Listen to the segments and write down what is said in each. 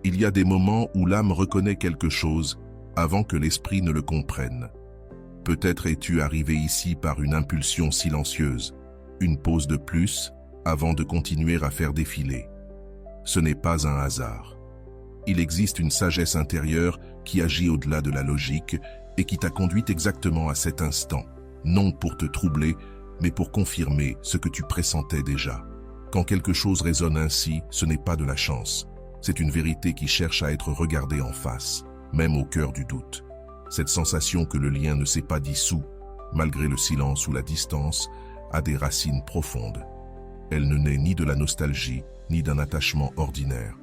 Il y a des moments où l'âme reconnaît quelque chose avant que l'esprit ne le comprenne. Peut-être es-tu arrivé ici par une impulsion silencieuse, une pause de plus avant de continuer à faire défiler. Ce n'est pas un hasard. Il existe une sagesse intérieure qui agit au-delà de la logique et qui t'a conduit exactement à cet instant, non pour te troubler, mais pour confirmer ce que tu pressentais déjà. Quand quelque chose résonne ainsi, ce n'est pas de la chance. C'est une vérité qui cherche à être regardée en face, même au cœur du doute. Cette sensation que le lien ne s'est pas dissous, malgré le silence ou la distance, a des racines profondes. Elle ne naît ni de la nostalgie, ni d'un attachement ordinaire.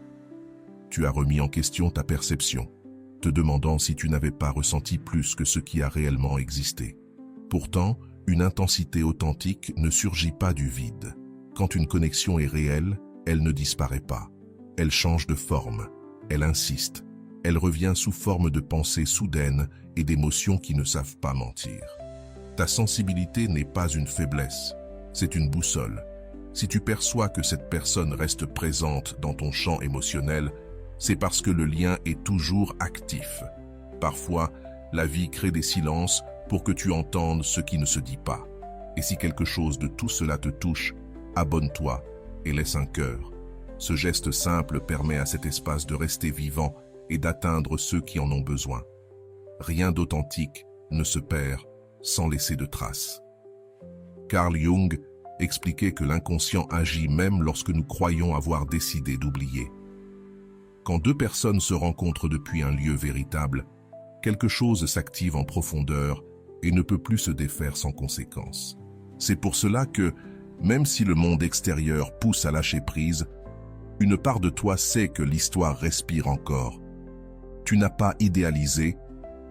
Tu as remis en question ta perception, te demandant si tu n'avais pas ressenti plus que ce qui a réellement existé. Pourtant, une intensité authentique ne surgit pas du vide. Quand une connexion est réelle, elle ne disparaît pas. Elle change de forme, elle insiste. Elle revient sous forme de pensées soudaines et d'émotions qui ne savent pas mentir. Ta sensibilité n'est pas une faiblesse, c'est une boussole. Si tu perçois que cette personne reste présente dans ton champ émotionnel, c'est parce que le lien est toujours actif. Parfois, la vie crée des silences pour que tu entendes ce qui ne se dit pas. Et si quelque chose de tout cela te touche, abonne-toi et laisse un cœur. Ce geste simple permet à cet espace de rester vivant et d'atteindre ceux qui en ont besoin. Rien d'authentique ne se perd sans laisser de traces. Carl Jung expliquait que l'inconscient agit même lorsque nous croyons avoir décidé d'oublier. Quand deux personnes se rencontrent depuis un lieu véritable, quelque chose s'active en profondeur et ne peut plus se défaire sans conséquence. C'est pour cela que, même si le monde extérieur pousse à lâcher prise, une part de toi sait que l'histoire respire encore. Tu n'as pas idéalisé,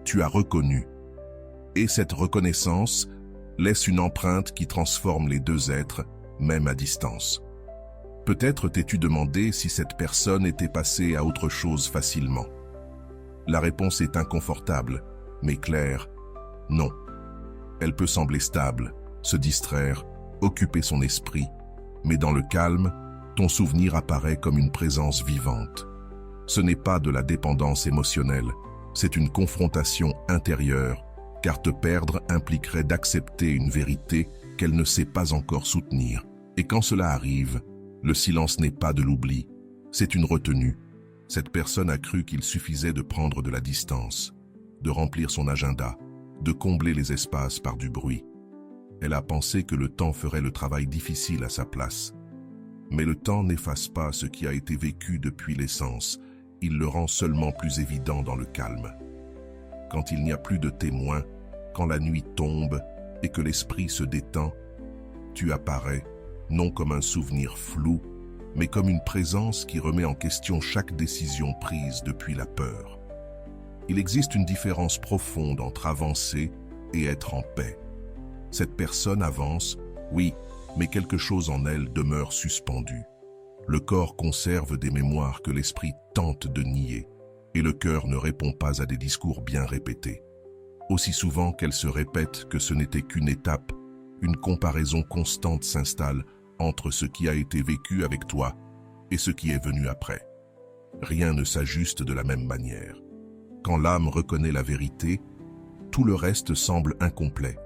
tu as reconnu. Et cette reconnaissance laisse une empreinte qui transforme les deux êtres, même à distance. Peut-être t'es-tu demandé si cette personne était passée à autre chose facilement. La réponse est inconfortable, mais claire. Non. Elle peut sembler stable, se distraire, occuper son esprit, mais dans le calme, ton souvenir apparaît comme une présence vivante. Ce n'est pas de la dépendance émotionnelle, c'est une confrontation intérieure, car te perdre impliquerait d'accepter une vérité qu'elle ne sait pas encore soutenir. Et quand cela arrive, le silence n'est pas de l'oubli, c'est une retenue. Cette personne a cru qu'il suffisait de prendre de la distance, de remplir son agenda, de combler les espaces par du bruit. Elle a pensé que le temps ferait le travail difficile à sa place. Mais le temps n'efface pas ce qui a été vécu depuis l'essence, il le rend seulement plus évident dans le calme. Quand il n'y a plus de témoins, quand la nuit tombe et que l'esprit se détend, tu apparais, non comme un souvenir flou, mais comme une présence qui remet en question chaque décision prise depuis la peur. Il existe une différence profonde entre avancer et être en paix. Cette personne avance, oui, mais quelque chose en elle demeure suspendu. Le corps conserve des mémoires que l'esprit tente de nier, et le cœur ne répond pas à des discours bien répétés. Aussi souvent qu'elle se répète que ce n'était qu'une étape, une comparaison constante s'installe entre ce qui a été vécu avec toi et ce qui est venu après. Rien ne s'ajuste de la même manière. Quand l'âme reconnaît la vérité, tout le reste semble incomplet.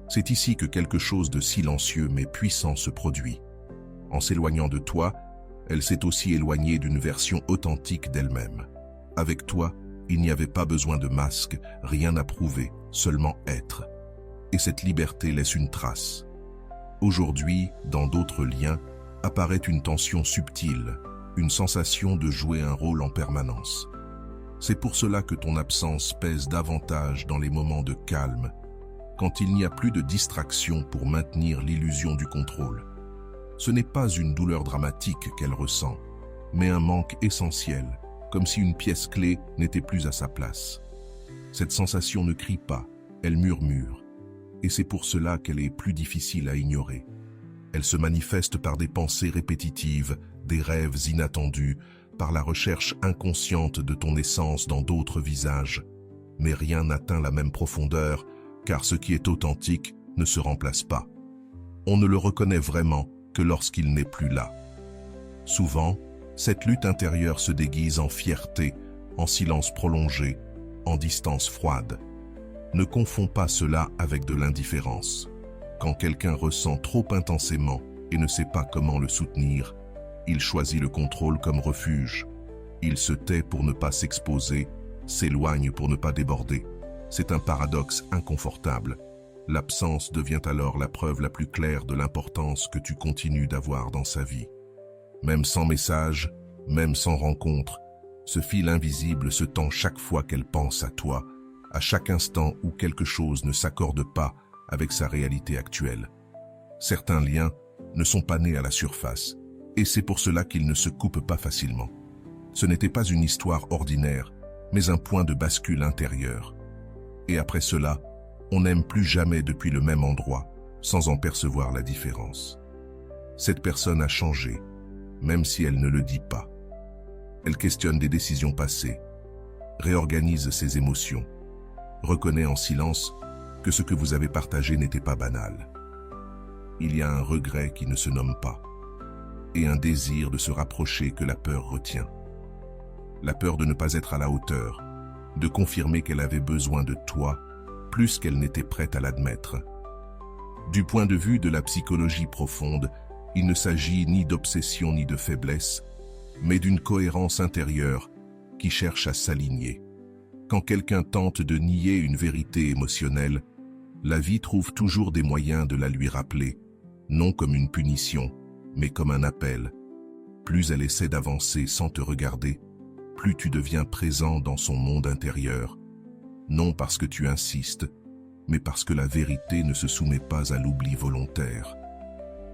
C'est ici que quelque chose de silencieux mais puissant se produit. En s'éloignant de toi, elle s'est aussi éloignée d'une version authentique d'elle-même. Avec toi, il n'y avait pas besoin de masque, rien à prouver, seulement être. Et cette liberté laisse une trace. Aujourd'hui, dans d'autres liens, apparaît une tension subtile, une sensation de jouer un rôle en permanence. C'est pour cela que ton absence pèse davantage dans les moments de calme, quand il n'y a plus de distraction pour maintenir l'illusion du contrôle. Ce n'est pas une douleur dramatique qu'elle ressent, mais un manque essentiel, comme si une pièce clé n'était plus à sa place. Cette sensation ne crie pas, elle murmure, et c'est pour cela qu'elle est plus difficile à ignorer. Elle se manifeste par des pensées répétitives, des rêves inattendus, par la recherche inconsciente de ton essence dans d'autres visages. Mais rien n'atteint la même profondeur, car ce qui est authentique ne se remplace pas. On ne le reconnaît vraiment que lorsqu'il n'est plus là. Souvent, Cette lutte intérieure se déguise en fierté, en silence prolongé, en distance froide. Ne confonds pas cela avec de l'indifférence. Quand quelqu'un ressent trop intensément et ne sait pas comment le soutenir, il choisit le contrôle comme refuge. Il se tait pour ne pas s'exposer, s'éloigne pour ne pas déborder. C'est un paradoxe inconfortable. L'absence devient alors la preuve la plus claire de l'importance que tu continues d'avoir dans sa vie. Même sans message, même sans rencontre, ce fil invisible se tend chaque fois qu'elle pense à toi, à chaque instant où quelque chose ne s'accorde pas avec sa réalité actuelle. Certains liens ne sont pas nés à la surface, et c'est pour cela qu'ils ne se coupent pas facilement. Ce n'était pas une histoire ordinaire, mais un point de bascule intérieur. Et après cela, on n'aime plus jamais depuis le même endroit, sans en percevoir la différence. Cette personne a changé, même si elle ne le dit pas. Elle questionne des décisions passées, réorganise ses émotions, reconnaît en silence que ce que vous avez partagé n'était pas banal. Il y a un regret qui ne se nomme pas, et un désir de se rapprocher que la peur retient. La peur de ne pas être à la hauteur, de confirmer qu'elle avait besoin de toi, plus qu'elle n'était prête à l'admettre. Du point de vue de la psychologie profonde, il ne s'agit ni d'obsession ni de faiblesse, mais d'une cohérence intérieure qui cherche à s'aligner. Quand quelqu'un tente de nier une vérité émotionnelle, la vie trouve toujours des moyens de la lui rappeler, non comme une punition, mais comme un appel. Plus elle essaie d'avancer sans te regarder, plus tu deviens présent dans son monde intérieur, non parce que tu insistes, mais parce que la vérité ne se soumet pas à l'oubli volontaire.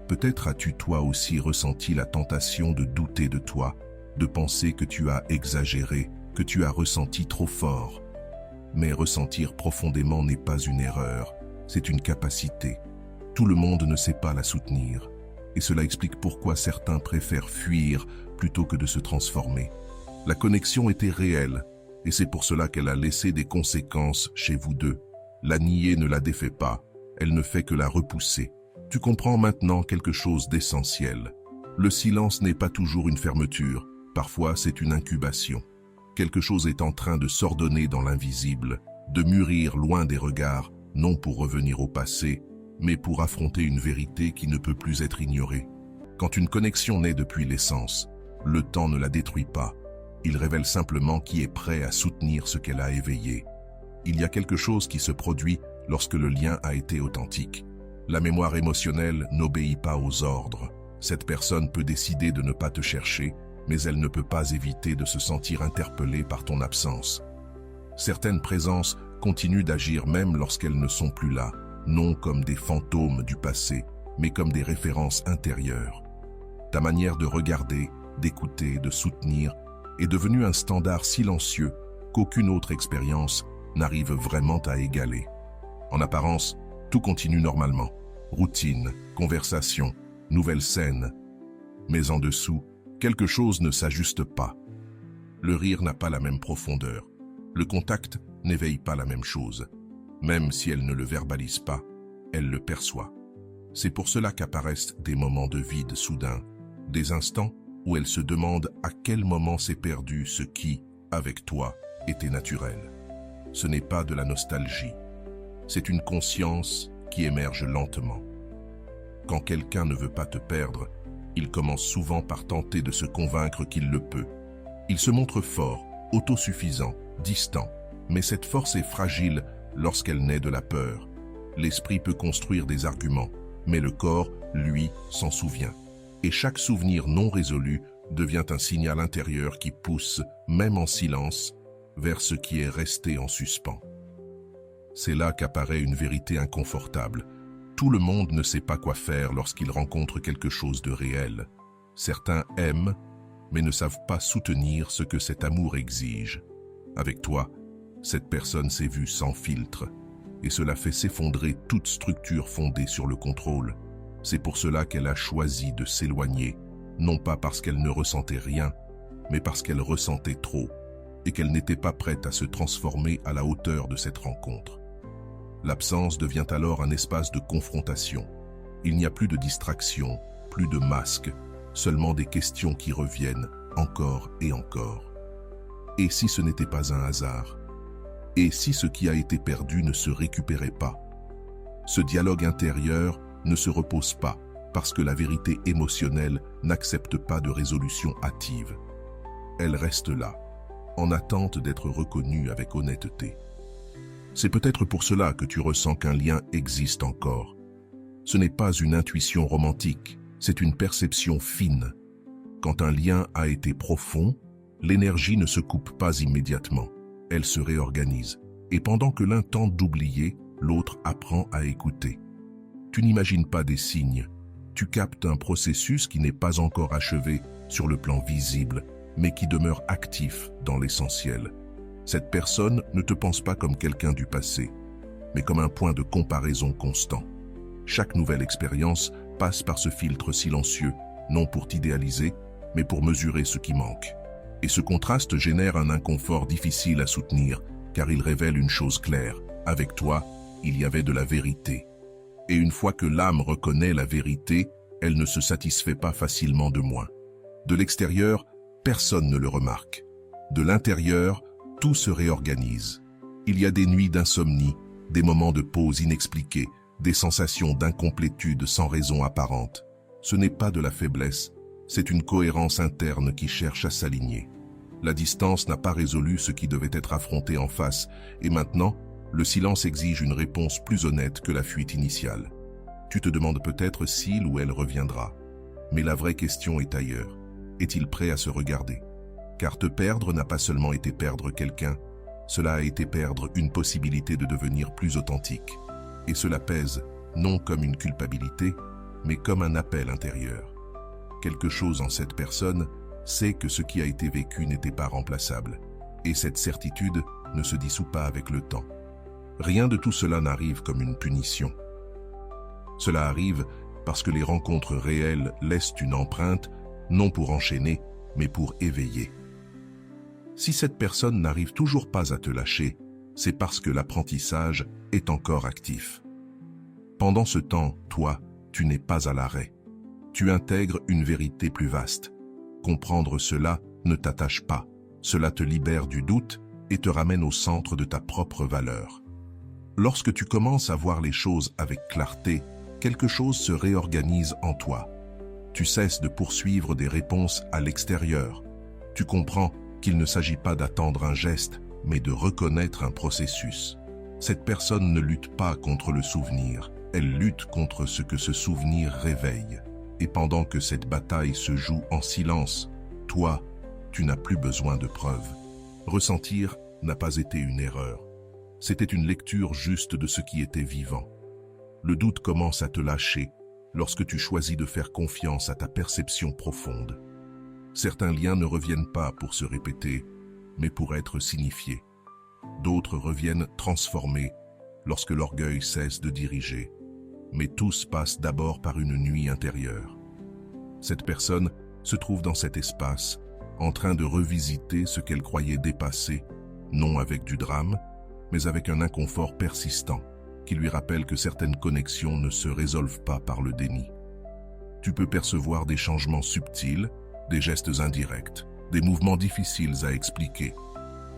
Peut-être as-tu toi aussi ressenti la tentation de douter de toi, de penser que tu as exagéré, que tu as ressenti trop fort. Mais ressentir profondément n'est pas une erreur, c'est une capacité. Tout le monde ne sait pas la soutenir, et cela explique pourquoi certains préfèrent fuir plutôt que de se transformer. La connexion était réelle, et c'est pour cela qu'elle a laissé des conséquences chez vous deux. La nier ne la défait pas, elle ne fait que la repousser. Tu comprends maintenant quelque chose d'essentiel. Le silence n'est pas toujours une fermeture, parfois c'est une incubation. Quelque chose est en train de s'ordonner dans l'invisible, de mûrir loin des regards, non pour revenir au passé, mais pour affronter une vérité qui ne peut plus être ignorée. Quand une connexion naît depuis l'essence, le temps ne la détruit pas. Il révèle simplement qui est prêt à soutenir ce qu'elle a éveillé. Il y a quelque chose qui se produit lorsque le lien a été authentique. La mémoire émotionnelle n'obéit pas aux ordres. Cette personne peut décider de ne pas te chercher, mais elle ne peut pas éviter de se sentir interpellée par ton absence. Certaines présences continuent d'agir même lorsqu'elles ne sont plus là, non comme des fantômes du passé, mais comme des références intérieures. Ta manière de regarder, d'écouter, de soutenir est devenue un standard silencieux qu'aucune autre expérience n'arrive vraiment à égaler. En apparence, tout continue normalement. Routine, conversation, nouvelle scène. Mais en dessous, quelque chose ne s'ajuste pas. Le rire n'a pas la même profondeur. Le contact n'éveille pas la même chose. Même si elle ne le verbalise pas, elle le perçoit. C'est pour cela qu'apparaissent des moments de vide soudain, des instants où elle se demande à quel moment s'est perdu ce qui, avec toi, était naturel. Ce n'est pas de la nostalgie. C'est une conscience qui émerge lentement. Quand quelqu'un ne veut pas te perdre, il commence souvent par tenter de se convaincre qu'il le peut. Il se montre fort, autosuffisant, distant, mais cette force est fragile lorsqu'elle naît de la peur. L'esprit peut construire des arguments, mais le corps, lui, s'en souvient. Et chaque souvenir non résolu devient un signal intérieur qui pousse, même en silence, vers ce qui est resté en suspens. C'est là qu'apparaît une vérité inconfortable. Tout le monde ne sait pas quoi faire lorsqu'il rencontre quelque chose de réel. Certains aiment, mais ne savent pas soutenir ce que cet amour exige. Avec toi, cette personne s'est vue sans filtre, et cela fait s'effondrer toute structure fondée sur le contrôle. C'est pour cela qu'elle a choisi de s'éloigner, non pas parce qu'elle ne ressentait rien, mais parce qu'elle ressentait trop, et qu'elle n'était pas prête à se transformer à la hauteur de cette rencontre. L'absence devient alors un espace de confrontation. Il n'y a plus de distraction, plus de masques, seulement des questions qui reviennent, encore et encore. Et si ce n'était pas un hasard? Et si ce qui a été perdu ne se récupérait pas? Ce dialogue intérieur ne se repose pas parce que la vérité émotionnelle n'accepte pas de résolution hâtive. Elle reste là, en attente d'être reconnue avec honnêteté. C'est peut-être pour cela que tu ressens qu'un lien existe encore. Ce n'est pas une intuition romantique, c'est une perception fine. Quand un lien a été profond, l'énergie ne se coupe pas immédiatement, elle se réorganise. Et pendant que l'un tente d'oublier, l'autre apprend à écouter. Tu n'imagines pas des signes, tu captes un processus qui n'est pas encore achevé sur le plan visible, mais qui demeure actif dans l'essentiel. Cette personne ne te pense pas comme quelqu'un du passé, mais comme un point de comparaison constant. Chaque nouvelle expérience passe par ce filtre silencieux, non pour t'idéaliser, mais pour mesurer ce qui manque. Et ce contraste génère un inconfort difficile à soutenir, car il révèle une chose claire. Avec toi, il y avait de la vérité. Et une fois que l'âme reconnaît la vérité, elle ne se satisfait pas facilement de moins. De l'extérieur, personne ne le remarque. De l'intérieur, tout se réorganise. Il y a des nuits d'insomnie, des moments de pause inexpliqués, des sensations d'incomplétude sans raison apparente. Ce n'est pas de la faiblesse, c'est une cohérence interne qui cherche à s'aligner. La distance n'a pas résolu ce qui devait être affronté en face, et maintenant, le silence exige une réponse plus honnête que la fuite initiale. Tu te demandes peut-être s'il ou elle reviendra. Mais la vraie question est ailleurs. Est-il prêt à se regarder? Car te perdre n'a pas seulement été perdre quelqu'un, cela a été perdre une possibilité de devenir plus authentique. Et cela pèse, non comme une culpabilité, mais comme un appel intérieur. Quelque chose en cette personne sait que ce qui a été vécu n'était pas remplaçable. Et cette certitude ne se dissout pas avec le temps. Rien de tout cela n'arrive comme une punition. Cela arrive parce que les rencontres réelles laissent une empreinte, non pour enchaîner, mais pour éveiller. Si cette personne n'arrive toujours pas à te lâcher, c'est parce que l'apprentissage est encore actif. Pendant ce temps, toi, tu n'es pas à l'arrêt. Tu intègres une vérité plus vaste. Comprendre cela ne t'attache pas. Cela te libère du doute et te ramène au centre de ta propre valeur. Lorsque tu commences à voir les choses avec clarté, quelque chose se réorganise en toi. Tu cesses de poursuivre des réponses à l'extérieur. Tu comprends qu'il ne s'agit pas d'attendre un geste, mais de reconnaître un processus. Cette personne ne lutte pas contre le souvenir, elle lutte contre ce que ce souvenir réveille. Et pendant que cette bataille se joue en silence, toi, tu n'as plus besoin de preuves. Ressentir n'a pas été une erreur. C'était une lecture juste de ce qui était vivant. Le doute commence à te lâcher lorsque tu choisis de faire confiance à ta perception profonde. Certains liens ne reviennent pas pour se répéter, mais pour être signifiés. D'autres reviennent transformés lorsque l'orgueil cesse de diriger. Mais tous passent d'abord par une nuit intérieure. Cette personne se trouve dans cet espace, en train de revisiter ce qu'elle croyait dépasser, non avec du drame, mais avec un inconfort persistant, qui lui rappelle que certaines connexions ne se résolvent pas par le déni. Tu peux percevoir des changements subtils, des gestes indirects, des mouvements difficiles à expliquer.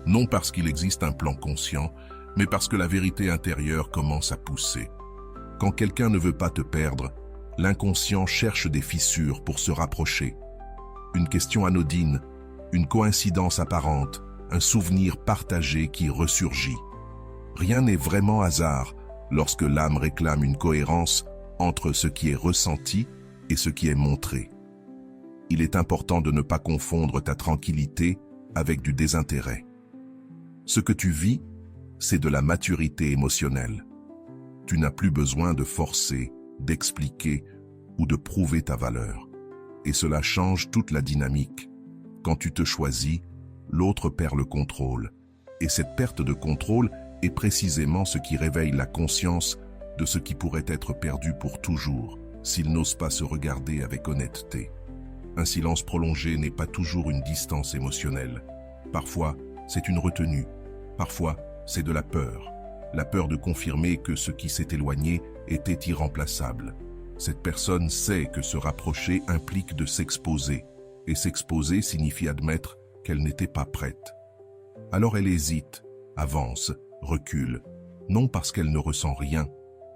Non parce qu'il existe un plan conscient, mais parce que la vérité intérieure commence à pousser. Quand quelqu'un ne veut pas te perdre, l'inconscient cherche des fissures pour se rapprocher. Une question anodine, une coïncidence apparente, un souvenir partagé qui ressurgit. Rien n'est vraiment hasard lorsque l'âme réclame une cohérence entre ce qui est ressenti et ce qui est montré. Il est important de ne pas confondre ta tranquillité avec du désintérêt. Ce que tu vis, c'est de la maturité émotionnelle. Tu n'as plus besoin de forcer, d'expliquer ou de prouver ta valeur. Et cela change toute la dynamique. Quand tu te choisis, l'autre perd le contrôle. Et cette perte de contrôle est précisément ce qui réveille la conscience de ce qui pourrait être perdu pour toujours, s'il n'ose pas se regarder avec honnêteté. Un silence prolongé n'est pas toujours une distance émotionnelle. Parfois, c'est une retenue. Parfois, c'est de la peur de confirmer que ce qui s'est éloigné était irremplaçable. Cette personne sait que se rapprocher implique de s'exposer, Et s'exposer signifie admettre qu'elle n'était pas prête. Alors elle hésite, avance, recule, non parce qu'elle ne ressent rien,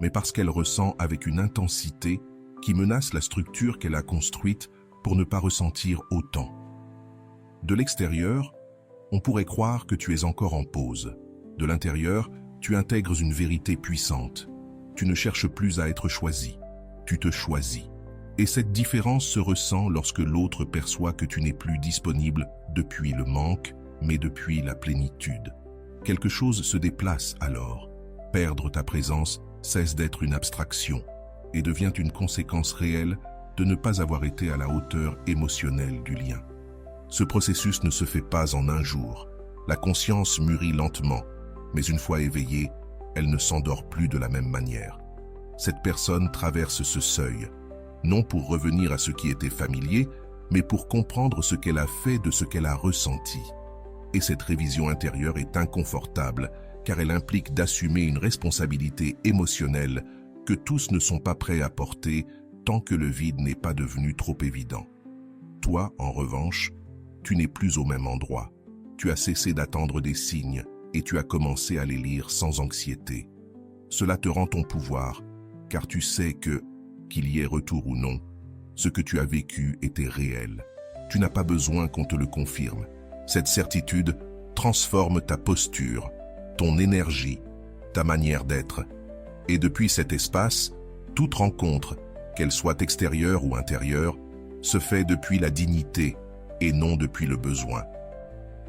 mais parce qu'elle ressent avec une intensité qui menace la structure qu'elle a construite pour ne pas ressentir autant. De l'extérieur, on pourrait croire que tu es encore en pause. De l'intérieur, tu intègres une vérité puissante. Tu ne cherches plus à être choisi, tu te choisis. Et cette différence se ressent lorsque l'autre perçoit que tu n'es plus disponible depuis le manque, mais depuis la plénitude. Quelque chose se déplace alors. Perdre ta présence cesse d'être une abstraction et devient une conséquence réelle de ne pas avoir été à la hauteur émotionnelle du lien. Ce processus ne se fait pas en un jour. La conscience mûrit lentement, mais une fois éveillée, elle ne s'endort plus de la même manière. Cette personne traverse ce seuil, non pour revenir à ce qui était familier, mais pour comprendre ce qu'elle a fait de ce qu'elle a ressenti. Et cette révision intérieure est inconfortable, car elle implique d'assumer une responsabilité émotionnelle que tous ne sont pas prêts à porter tant que le vide n'est pas devenu trop évident. Toi, en revanche, tu n'es plus au même endroit. Tu as cessé d'attendre des signes et tu as commencé à les lire sans anxiété. Cela te rend ton pouvoir, car tu sais que, qu'il y ait retour ou non, ce que tu as vécu était réel. Tu n'as pas besoin qu'on te le confirme. Cette certitude transforme ta posture, ton énergie, ta manière d'être. Et depuis cet espace, toute rencontre, qu'elle soit extérieure ou intérieure, se fait depuis la dignité et non depuis le besoin.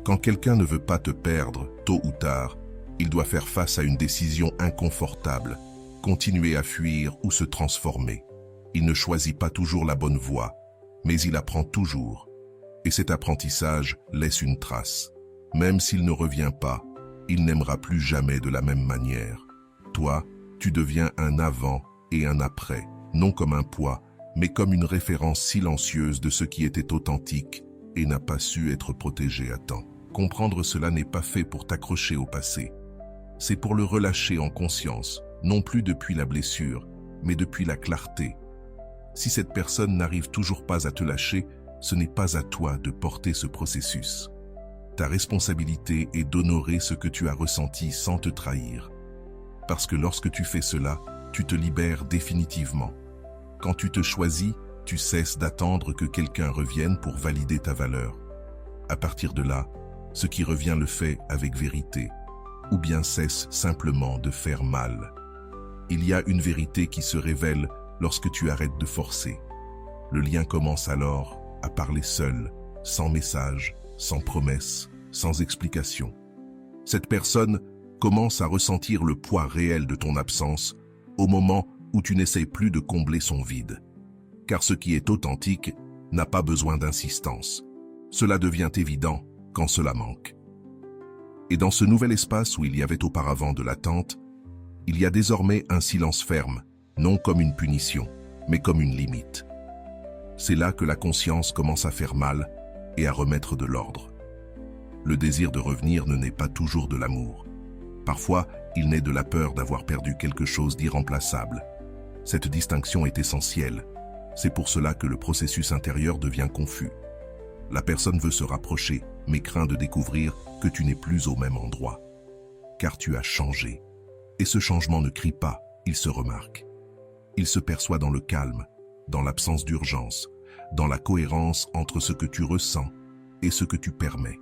Quand quelqu'un ne veut pas te perdre, tôt ou tard, il doit faire face à une décision inconfortable, continuer à fuir ou se transformer. Il ne choisit pas toujours la bonne voie, mais il apprend toujours. Et cet apprentissage laisse une trace. Même s'il ne revient pas, il n'aimera plus jamais de la même manière. Toi, tu deviens un avant et un après, non comme un poids, mais comme une référence silencieuse de ce qui était authentique et n'a pas su être protégé à temps. Comprendre cela n'est pas fait pour t'accrocher au passé. C'est pour le relâcher en conscience, non plus depuis la blessure, mais depuis la clarté. Si cette personne n'arrive toujours pas à te lâcher, ce n'est pas à toi de porter ce processus. Ta responsabilité est d'honorer ce que tu as ressenti sans te trahir. Parce que lorsque tu fais cela, tu te libères définitivement. Quand tu te choisis, tu cesses d'attendre que quelqu'un revienne pour valider ta valeur. À partir de là, ce qui revient le fait avec vérité, ou bien cesse simplement de faire mal. Il y a une vérité qui se révèle lorsque tu arrêtes de forcer. Le lien commence alors à parler seul, sans message, sans promesse, sans explication. Cette personne commence à ressentir le poids réel de ton absence au moment où tu n'essayes plus de combler son vide. Car ce qui est authentique n'a pas besoin d'insistance. Cela devient évident quand cela manque. Et dans ce nouvel espace où il y avait auparavant de l'attente, il y a désormais un silence ferme, non comme une punition, mais comme une limite. C'est là que la conscience commence à faire mal et à remettre de l'ordre. Le désir de revenir ne naît pas toujours de l'amour. Parfois, il naît de la peur d'avoir perdu quelque chose d'irremplaçable. Cette distinction est essentielle. C'est pour cela que le processus intérieur devient confus. La personne veut se rapprocher, mais craint de découvrir que tu n'es plus au même endroit. Car tu as changé. Et ce changement ne crie pas, il se remarque. Il se perçoit dans le calme, dans l'absence d'urgence, dans la cohérence entre ce que tu ressens et ce que tu permets.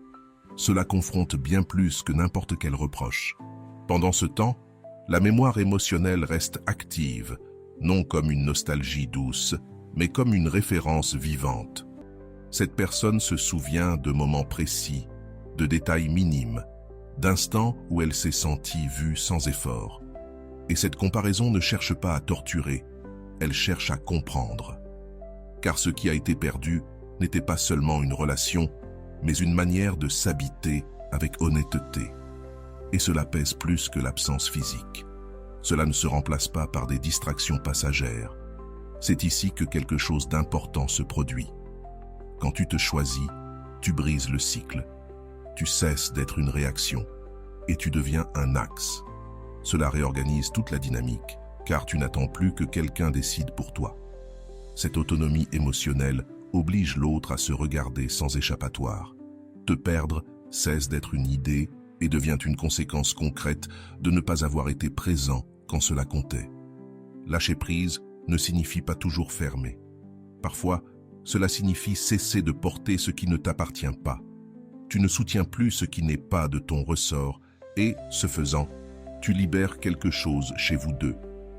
Cela confronte bien plus que n'importe quel reproche. Pendant ce temps, la mémoire émotionnelle reste active, non comme une nostalgie douce, mais comme une référence vivante. Cette personne se souvient de moments précis, de détails minimes, d'instants où elle s'est sentie vue sans effort. Et cette comparaison ne cherche pas à torturer, elle cherche à comprendre. Car ce qui a été perdu n'était pas seulement une relation, mais une manière de s'habiter avec honnêteté. Et cela pèse plus que l'absence physique. Cela ne se remplace pas par des distractions passagères. C'est ici que quelque chose d'important se produit. Quand tu te choisis, tu brises le cycle. Tu cesses d'être une réaction et tu deviens un axe. Cela réorganise toute la dynamique, car tu n'attends plus que quelqu'un décide pour toi. Cette autonomie émotionnelle oblige l'autre à se regarder sans échappatoire. Te perdre cesse d'être une idée et devient une conséquence concrète de ne pas avoir été présent quand cela comptait. Lâcher prise ne signifie pas toujours fermer. Parfois, cela signifie cesser de porter ce qui ne t'appartient pas. Tu ne soutiens plus ce qui n'est pas de ton ressort et, ce faisant, tu libères quelque chose chez vous deux.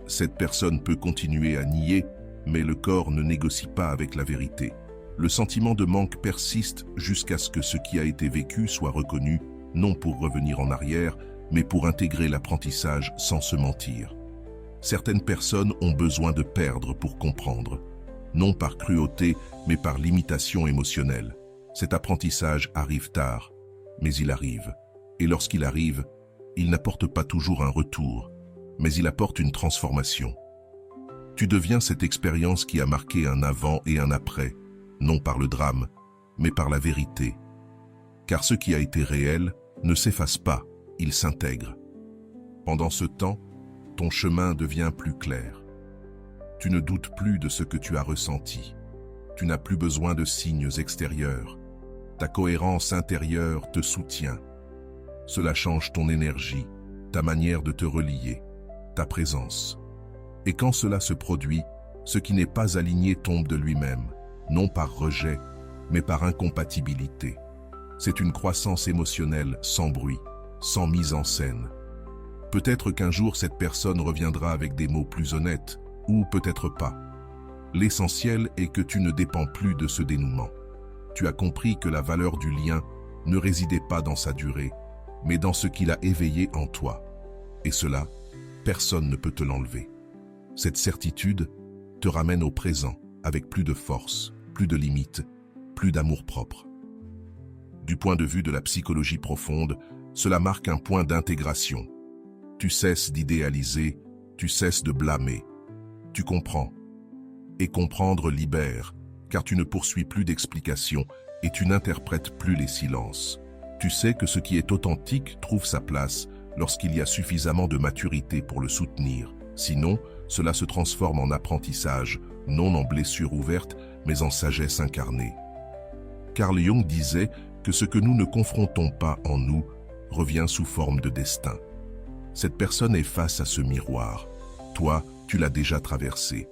Cette personne peut continuer à nier, mais le corps ne négocie pas avec la vérité. Le sentiment de manque persiste jusqu'à ce que ce qui a été vécu soit reconnu, non pour revenir en arrière, mais pour intégrer l'apprentissage sans se mentir. Certaines personnes ont besoin de perdre pour comprendre, non par cruauté, mais par limitation émotionnelle. Cet apprentissage arrive tard, mais il arrive. Et lorsqu'il arrive, il n'apporte pas toujours un retour, mais il apporte une transformation. Tu deviens cette expérience qui a marqué un avant et un après, non par le drame, mais par la vérité. Car ce qui a été réel ne s'efface pas, il s'intègre. Pendant ce temps, ton chemin devient plus clair. Tu ne doutes plus de ce que tu as ressenti. Tu n'as plus besoin de signes extérieurs. Ta cohérence intérieure te soutient. Cela change ton énergie, ta manière de te relier, ta présence. Et quand cela se produit, ce qui n'est pas aligné tombe de lui-même, non par rejet, mais par incompatibilité. C'est une croissance émotionnelle sans bruit, sans mise en scène. Peut-être qu'un jour cette personne reviendra avec des mots plus honnêtes, ou peut-être pas. L'essentiel est que tu ne dépends plus de ce dénouement. Tu as compris que la valeur du lien ne résidait pas dans sa durée, mais dans ce qu'il a éveillé en toi. Et cela, personne ne peut te l'enlever. Cette certitude te ramène au présent, avec plus de force, plus de limites, plus d'amour-propre. Du point de vue de la psychologie profonde, cela marque un point d'intégration. Tu cesses d'idéaliser, tu cesses de blâmer. Tu comprends. Et comprendre libère, car tu ne poursuis plus d'explications et tu n'interprètes plus les silences. Tu sais que ce qui est authentique trouve sa place lorsqu'il y a suffisamment de maturité pour le soutenir. Sinon, cela se transforme en apprentissage, non en blessure ouverte, mais en sagesse incarnée. Carl Jung disait que ce que nous ne confrontons pas en nous revient sous forme de destin. Cette personne est face à ce miroir. Toi, tu l'as déjà traversé.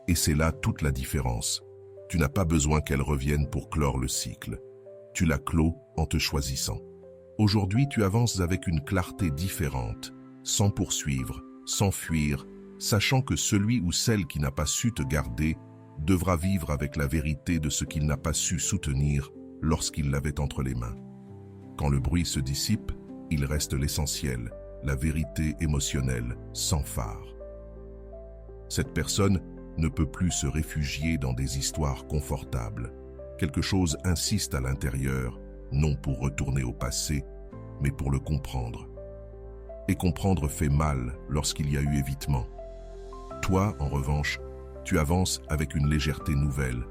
Et c'est là toute la différence. Tu n'as pas besoin qu'elle revienne pour clore le cycle. Tu la clos en te choisissant. Aujourd'hui, tu avances avec une clarté différente, sans poursuivre, sans fuir, sachant que celui ou celle qui n'a pas su te garder devra vivre avec la vérité de ce qu'il n'a pas su soutenir lorsqu'il l'avait entre les mains. Quand le bruit se dissipe, il reste l'essentiel, la vérité émotionnelle, sans phare. Cette personne ne peut plus se réfugier dans des histoires confortables. Quelque chose insiste à l'intérieur, non pour retourner au passé, mais pour le comprendre. Et comprendre fait mal lorsqu'il y a eu évitement. Toi, en revanche, tu avances avec une légèreté nouvelle,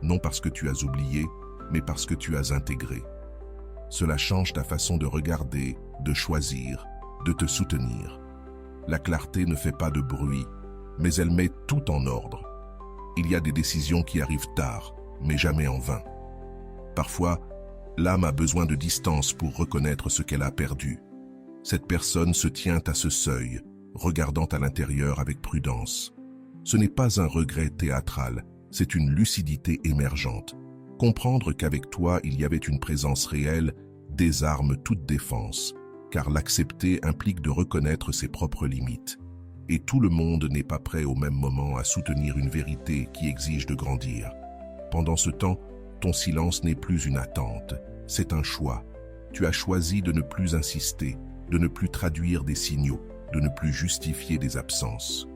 non parce que tu as oublié, mais parce que tu as intégré. Cela change ta façon de regarder, de choisir, de te soutenir. La clarté ne fait pas de bruit, mais elle met tout en ordre. Il y a des décisions qui arrivent tard, mais jamais en vain. Parfois, l'âme a besoin de distance pour reconnaître ce qu'elle a perdu. Cette personne se tient à ce seuil, regardant à l'intérieur avec prudence. Ce n'est pas un regret théâtral, c'est une lucidité émergente. Comprendre qu'avec toi il y avait une présence réelle désarme toute défense, car l'accepter implique de reconnaître ses propres limites. Et tout le monde n'est pas prêt au même moment à soutenir une vérité qui exige de grandir. Pendant ce temps, ton silence n'est plus une attente, c'est un choix. Tu as choisi de ne plus insister, de ne plus traduire des signaux, de ne plus justifier des absences.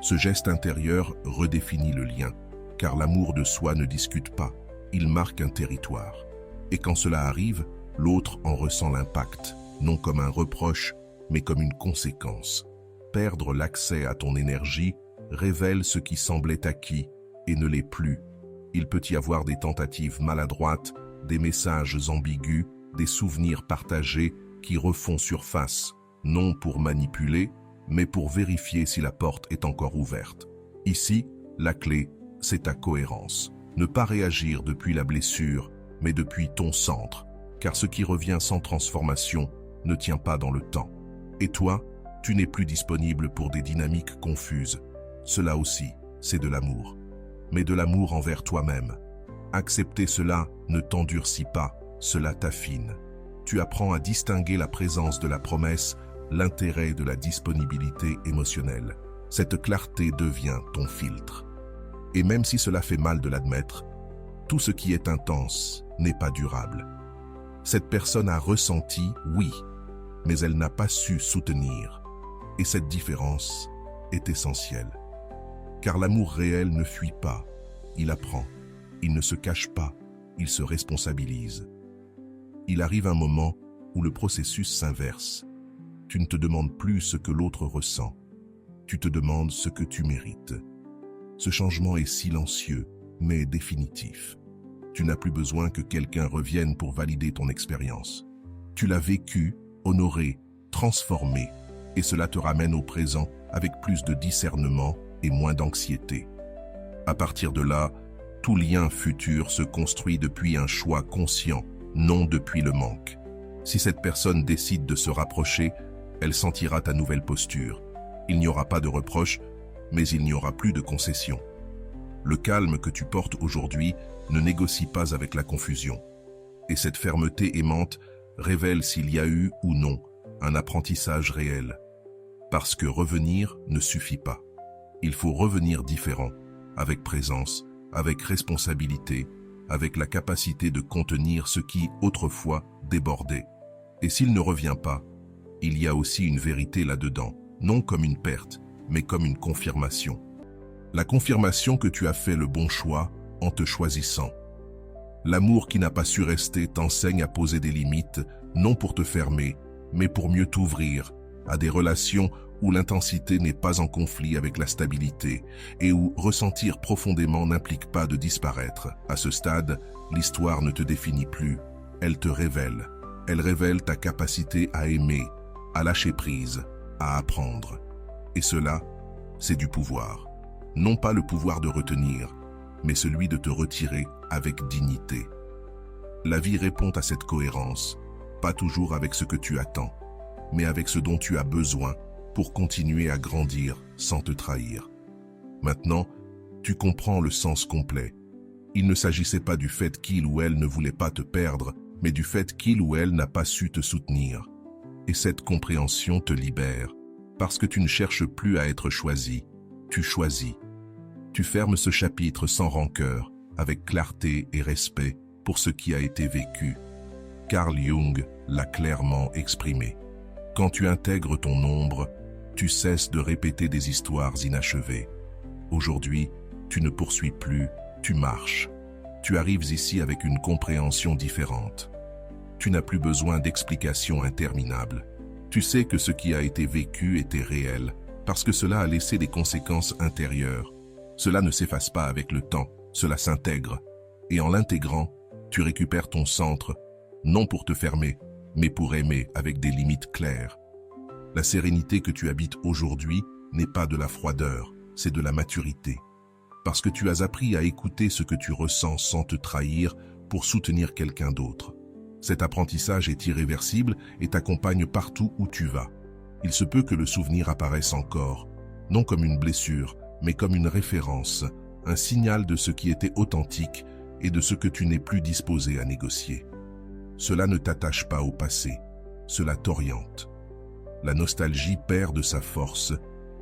Ce geste intérieur redéfinit le lien, car l'amour de soi ne discute pas, il marque un territoire. Et quand cela arrive, l'autre en ressent l'impact, non comme un reproche, mais comme une conséquence. Perdre l'accès à ton énergie révèle ce qui semblait acquis et ne l'est plus. Il peut y avoir des tentatives maladroites, des messages ambigus, des souvenirs partagés qui refont surface, non pour manipuler, mais pour vérifier si la porte est encore ouverte. Ici, la clé, c'est ta cohérence. Ne pas réagir depuis la blessure, mais depuis ton centre, car ce qui revient sans transformation ne tient pas dans le temps. Et toi, tu n'es plus disponible pour des dynamiques confuses. Cela aussi, c'est de l'amour. Mais de l'amour envers toi-même. Accepter cela ne t'endurcit pas, cela t'affine. Tu apprends à distinguer la présence de la promesse, l'intérêt de la disponibilité émotionnelle. Cette clarté devient ton filtre. Et même si cela fait mal de l'admettre, tout ce qui est intense n'est pas durable. Cette personne a ressenti, oui, mais elle n'a pas su soutenir. Et cette différence est essentielle. Car l'amour réel ne fuit pas, il apprend. Il ne se cache pas, il se responsabilise. Il arrive un moment où le processus s'inverse. Tu ne te demandes plus ce que l'autre ressent. Tu te demandes ce que tu mérites. Ce changement est silencieux, mais définitif. Tu n'as plus besoin que quelqu'un revienne pour valider ton expérience. Tu l'as vécu, honoré, transformé, et cela te ramène au présent avec plus de discernement et moins d'anxiété. À partir de là, tout lien futur se construit depuis un choix conscient, non depuis le manque. Si cette personne décide de se rapprocher, elle sentira ta nouvelle posture. Il n'y aura pas de reproche, mais il n'y aura plus de concession. Le calme que tu portes aujourd'hui ne négocie pas avec la confusion. Et cette fermeté aimante révèle s'il y a eu ou non un apprentissage réel. Parce que revenir ne suffit pas. Il faut revenir différent, avec présence, avec responsabilité, avec la capacité de contenir ce qui, autrefois, débordait. Et s'il ne revient pas, il y a aussi une vérité là-dedans, non comme une perte, mais comme une confirmation. La confirmation que tu as fait le bon choix en te choisissant. L'amour qui n'a pas su rester t'enseigne à poser des limites, non pour te fermer, mais pour mieux t'ouvrir à des relations où l'intensité n'est pas en conflit avec la stabilité et où ressentir profondément n'implique pas de disparaître. À ce stade, l'histoire ne te définit plus, elle te révèle. Elle révèle ta capacité à aimer, à lâcher prise, à apprendre. Et cela, c'est du pouvoir. Non pas le pouvoir de retenir, mais celui de te retirer avec dignité. La vie répond à cette cohérence, pas toujours avec ce que tu attends, mais avec ce dont tu as besoin pour continuer à grandir sans te trahir. Maintenant, tu comprends le sens complet. Il ne s'agissait pas du fait qu'il ou elle ne voulait pas te perdre, mais du fait qu'il ou elle n'a pas su te soutenir. Et cette compréhension te libère, parce que tu ne cherches plus à être choisi, tu choisis. Tu fermes ce chapitre sans rancœur, avec clarté et respect pour ce qui a été vécu. Carl Jung l'a clairement exprimé. Quand tu intègres ton ombre, tu cesses de répéter des histoires inachevées. Aujourd'hui, tu ne poursuis plus, tu marches. Tu arrives ici avec une compréhension différente. Tu n'as plus besoin d'explications interminables. Tu sais que ce qui a été vécu était réel, parce que cela a laissé des conséquences intérieures. Cela ne s'efface pas avec le temps, cela s'intègre. Et en l'intégrant, tu récupères ton centre, non pour te fermer, mais pour aimer avec des limites claires. La sérénité que tu habites aujourd'hui n'est pas de la froideur, c'est de la maturité. Parce que tu as appris à écouter ce que tu ressens sans te trahir pour soutenir quelqu'un d'autre. Cet apprentissage est irréversible et t'accompagne partout où tu vas. Il se peut que le souvenir apparaisse encore, non comme une blessure, mais comme une référence, un signal de ce qui était authentique et de ce que tu n'es plus disposé à négocier. Cela ne t'attache pas au passé, cela t'oriente. La nostalgie perd de sa force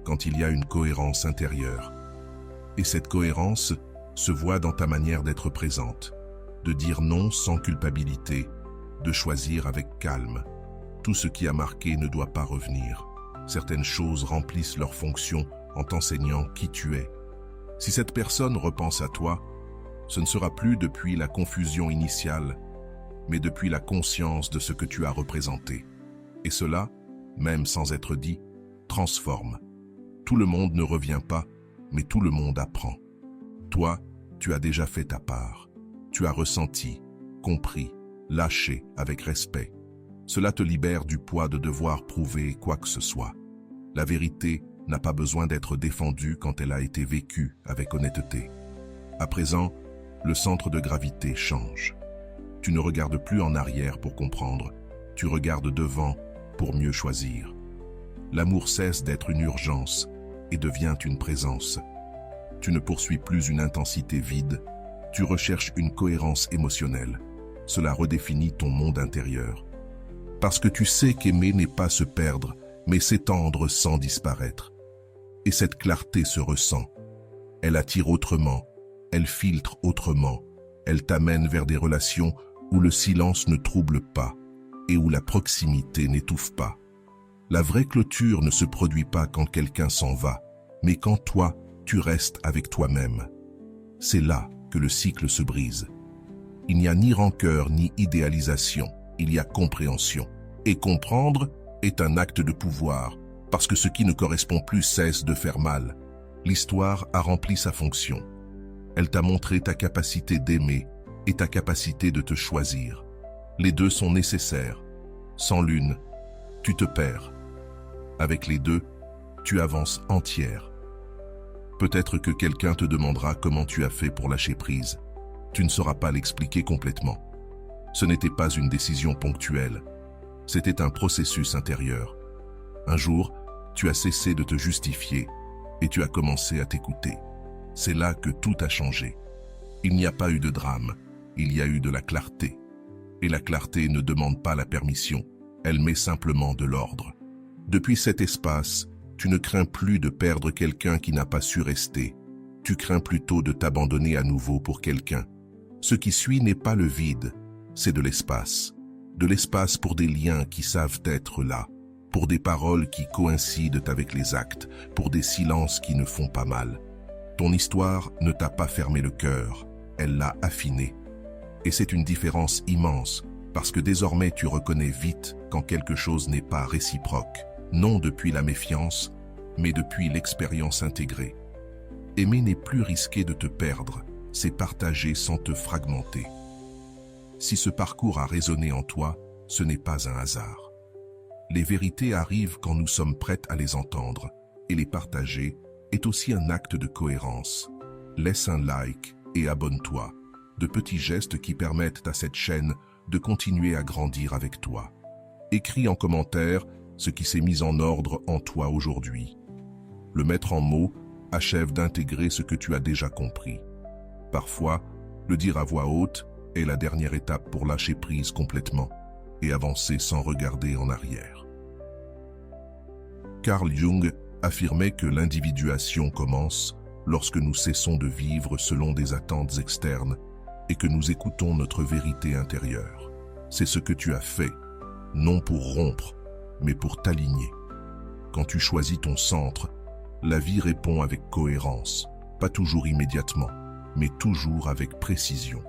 quand il y a une cohérence intérieure. Et cette cohérence se voit dans ta manière d'être présente, de dire non sans culpabilité, de choisir avec calme. Tout ce qui a marqué ne doit pas revenir. Certaines choses remplissent leur fonction en t'enseignant qui tu es. Si cette personne repense à toi, ce ne sera plus depuis la confusion initiale, mais depuis la conscience de ce que tu as représenté. Et cela, même sans être dit, transforme. Tout le monde ne revient pas, mais tout le monde apprend. Toi, tu as déjà fait ta part. Tu as ressenti, compris, lâché avec respect. Cela te libère du poids de devoir prouver quoi que ce soit. La vérité n'a pas besoin d'être défendue quand elle a été vécue avec honnêteté. À présent, le centre de gravité change. Tu ne regardes plus en arrière pour comprendre, tu regardes devant pour mieux choisir. L'amour cesse d'être une urgence et devient une présence. Tu ne poursuis plus une intensité vide, tu recherches une cohérence émotionnelle. Cela redéfinit ton monde intérieur. Parce que tu sais qu'aimer n'est pas se perdre, mais s'étendre sans disparaître. Et cette clarté se ressent. Elle attire autrement, elle filtre autrement, elle t'amène vers des relations où le silence ne trouble pas et où la proximité n'étouffe pas. La vraie clôture ne se produit pas quand quelqu'un s'en va, mais quand toi, tu restes avec toi-même. C'est là que le cycle se brise. Il n'y a ni rancœur ni idéalisation, il y a compréhension. Et comprendre est un acte de pouvoir, parce que ce qui ne correspond plus cesse de faire mal. L'histoire a rempli sa fonction. Elle t'a montré ta capacité d'aimer et ta capacité de te choisir. Les deux sont nécessaires. Sans l'une, tu te perds. Avec les deux, tu avances entière. Peut-être que quelqu'un te demandera comment tu as fait pour lâcher prise. Tu ne sauras pas l'expliquer complètement. Ce n'était pas une décision ponctuelle. C'était un processus intérieur. Un jour, tu as cessé de te justifier et tu as commencé à t'écouter. C'est là que tout a changé. Il n'y a pas eu de drame, il y a eu de la clarté. Et la clarté ne demande pas la permission, elle met simplement de l'ordre. Depuis cet espace, tu ne crains plus de perdre quelqu'un qui n'a pas su rester. Tu crains plutôt de t'abandonner à nouveau pour quelqu'un. Ce qui suit n'est pas le vide, c'est de l'espace. De l'espace pour des liens qui savent être là, pour des paroles qui coïncident avec les actes, pour des silences qui ne font pas mal. Ton histoire ne t'a pas fermé le cœur, elle l'a affiné. Et c'est une différence immense, parce que désormais tu reconnais vite quand quelque chose n'est pas réciproque, non depuis la méfiance, mais depuis l'expérience intégrée. Aimer n'est plus risqué de te perdre, c'est partager sans te fragmenter. Si ce parcours a résonné en toi, ce n'est pas un hasard. Les vérités arrivent quand nous sommes prêts à les entendre, et les partager est aussi un acte de cohérence. Laisse un like et abonne-toi, de petits gestes qui permettent à cette chaîne de continuer à grandir avec toi. Écris en commentaire ce qui s'est mis en ordre en toi aujourd'hui. Le mettre en mots achève d'intégrer ce que tu as déjà compris. Parfois, le dire à voix haute est la dernière étape pour lâcher prise complètement et avancer sans regarder en arrière. Carl Jung affirmait que l'individuation commence lorsque nous cessons de vivre selon des attentes externes et que nous écoutons notre vérité intérieure. C'est ce que tu as fait, non pour rompre, mais pour t'aligner. Quand tu choisis ton centre, la vie répond avec cohérence, pas toujours immédiatement, mais toujours avec précision.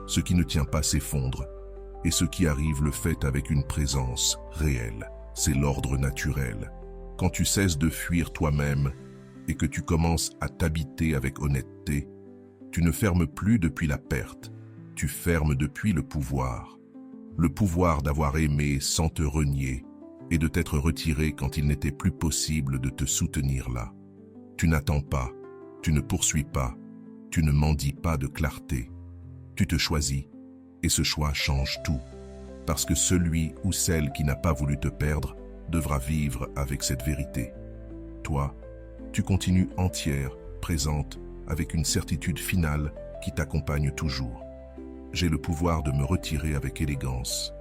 Ce qui ne tient pas s'effondre, et ce qui arrive le fait avec une présence réelle. C'est l'ordre naturel. Quand tu cesses de fuir toi-même et que tu commences à t'habiter avec honnêteté, tu ne fermes plus depuis la perte, tu fermes depuis le pouvoir. Le pouvoir d'avoir aimé sans te renier et de t'être retiré quand il n'était plus possible de te soutenir là. Tu n'attends pas, tu ne poursuis pas, tu ne mendis pas de clarté. Tu te choisis et ce choix change tout. Parce que celui ou celle qui n'a pas voulu te perdre devra vivre avec cette vérité. Toi, tu continues entière, présente, avec une certitude finale qui t'accompagne toujours. J'ai le pouvoir de me retirer avec élégance